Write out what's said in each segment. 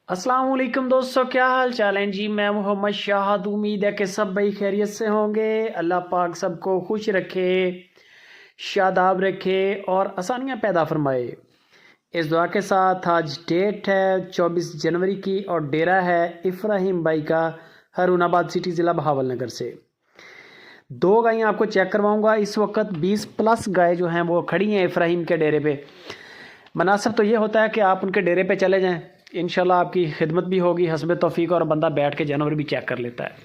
अस्सलाम वालेकुम दोस्तों, क्या हाल चाल है जी। मैं मोहम्मद शाहद। उम्मीद है कि सब भाई खैरियत से होंगे। अल्लाह पाक सबको खुश रखे, शादाब रखे और आसानियाँ पैदा फरमाए। इस दुआ के साथ आज डेट है 24 जनवरी की और डेरा है इफ्राहिम भाई का हरुणाबाद सिटी ज़िला बहावलनगर से। दो गायें आपको चेक करवाऊंगा। इस वक्त 20 प्लस गाय जो हैं वो खड़ी हैं इफ्राहिम के डेरे पे। मुनासिब तो ये होता है कि आप उनके डेरे पे चले जाएं, इंशाल्लाह आपकी खिदमत भी होगी हस्ब तौफीक, और बंदा बैठ के जानवर भी चेक कर लेता है।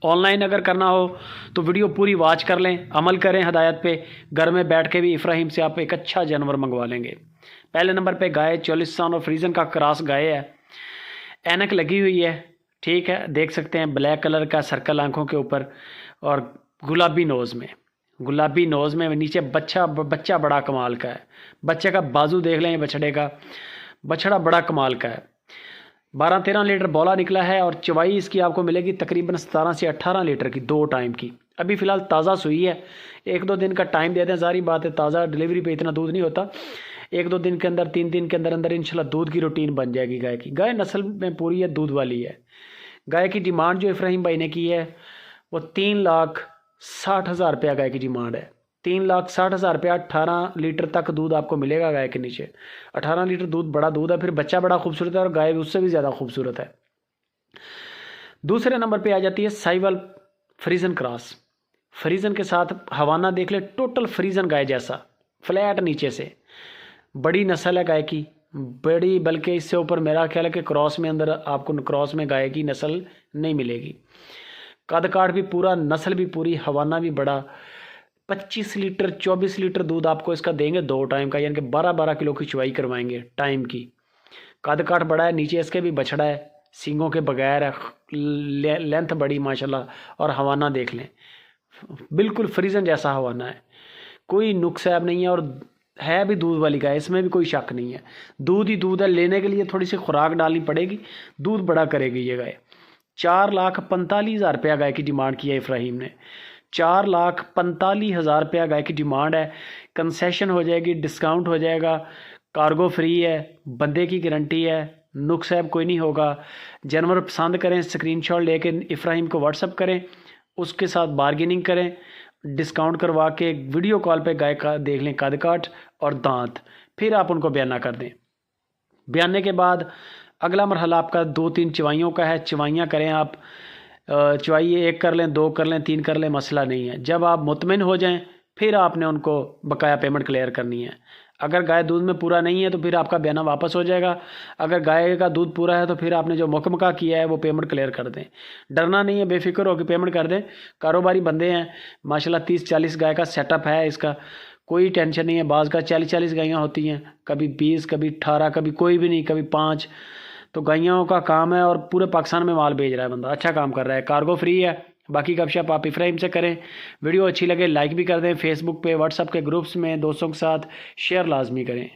ऑनलाइन अगर करना हो तो वीडियो पूरी वॉच कर लें, अमल करें हदायत पे। घर में बैठ के भी इफ्राहिम से आप एक अच्छा जानवर मंगवा लेंगे। पहले नंबर पे गाय चोलिस्तान और फ्रीजन का क्रॉस गाय है। ऐनक लगी हुई है, ठीक है, देख सकते हैं ब्लैक कलर का सर्कल आंखों के ऊपर और गुलाबी नोज़ में नीचे बच्चा बड़ा कमाल का है। बच्चे का बाजू देख लें, बछड़ा बड़ा कमाल का है। 12-13 लीटर बौला निकला है और चवाई इसकी आपको मिलेगी तकरीबन 17 से 18 लीटर की 2 टाइम की। अभी फ़िलहाल ताज़ा सुई है, 1-2 दिन का टाइम दे दें। सारी बात है, ताज़ा डिलीवरी पे इतना दूध नहीं होता। 1-2 दिन के अंदर, 3 दिन के अंदर इंशाल्लाह दूध की रूटीन बन जाएगी गाय की। गाय नस्ल में पूरी है, दूध वाली है। गाय की डिमांड जो इफ्राहिम भाई ने की है वो 3,60,000 रुपया गाय की डिमांड है। 3,60,000 रुपया। 18 लीटर तक दूध आपको मिलेगा गाय के नीचे। 18 लीटर दूध बड़ा दूध है। फिर बच्चा बड़ा खूबसूरत है और गाय उससे भी ज़्यादा खूबसूरत है। दूसरे नंबर पे आ जाती है साहिवाल फ्रीजन क्रॉस। फ्रीजन के साथ हवाना देख ले, टोटल फ्रीजन गाय जैसा, फ्लैट नीचे से। बड़ी नस्ल है गाय की, बड़ी, बल्कि इससे ऊपर मेरा ख्याल है कि क्रॉस में अंदर आपको क्रॉस में गाय की नस्ल नहीं मिलेगी। कद काठ भी पूरा, नस्ल भी पूरी, हवाना भी बड़ा। 25 लीटर 24 लीटर दूध आपको इसका देंगे 2 टाइम का, यानी कि 12-12 किलो की चुवाई करवाएंगे टाइम की। कद काठ बड़ा है, नीचे इसके भी बछड़ा है, सींगों के बगैर है, लेंथ बड़ी माशाल्लाह। और हवाना देख लें, बिल्कुल फ्रीजन जैसा हवाना है, कोई नुक्स ऐब नहीं है। और है भी दूध वाली गाय, इसमें भी कोई शक नहीं है। दूध ही दूध है, लेने के लिए थोड़ी सी खुराक डालनी पड़ेगी, दूध बड़ा करेगी ये गाय। 4,45,000 रुपया गाय की डिमांड की है इफ्राहिम ने। 4,45,000 रुपया गाय की डिमांड है। कंसेशन हो जाएगी, डिस्काउंट हो जाएगा, कार्गो फ्री है, बंदे की गारंटी है, नुक्स ऐब कोई नहीं होगा। जानवर पसंद करें, स्क्रीनशॉट लेके इफ्राहिम को व्हाट्सअप करें, उसके साथ बारगेनिंग करें, डिस्काउंट करवा के वीडियो कॉल पे गाय का देख लें कद काठ और दांत, फिर आप उनको बयाना कर दें। बयाने के बाद अगला मरहला आपका 2-3 चवाइयों का है। चवाइयाँ करें आप, चवाई 1 कर लें, 2 कर लें, 3 कर लें, मसला नहीं है। जब आप मुतमिन हो जाएं फिर आपने उनको बकाया पेमेंट क्लियर करनी है। अगर गाय दूध में पूरा नहीं है तो फिर आपका बयाना वापस हो जाएगा। अगर गाय का दूध पूरा है तो फिर आपने जो मुकम्मका किया है वो पेमेंट क्लियर कर दें। डरना नहीं है, बेफिक्र होकर पेमेंट कर दें। कारोबारी बंदे हैं माशाल्लाह, 30-40 गाय का सेटअप है इसका, कोई टेंशन नहीं है। बाज़ का 40-40 गायें होती हैं, कभी 20, कभी 18, कभी कोई भी नहीं, कभी 5। तो गायों का काम है और पूरे पाकिस्तान में माल भेज रहा है बंदा, अच्छा काम कर रहा है। कार्गो फ्री है। बाकी गपशप आप इफ्राहिम से करें। वीडियो अच्छी लगे लाइक भी कर दें, फेसबुक पे, व्हाट्सअप के ग्रुप्स में दोस्तों के साथ शेयर लाजमी करें।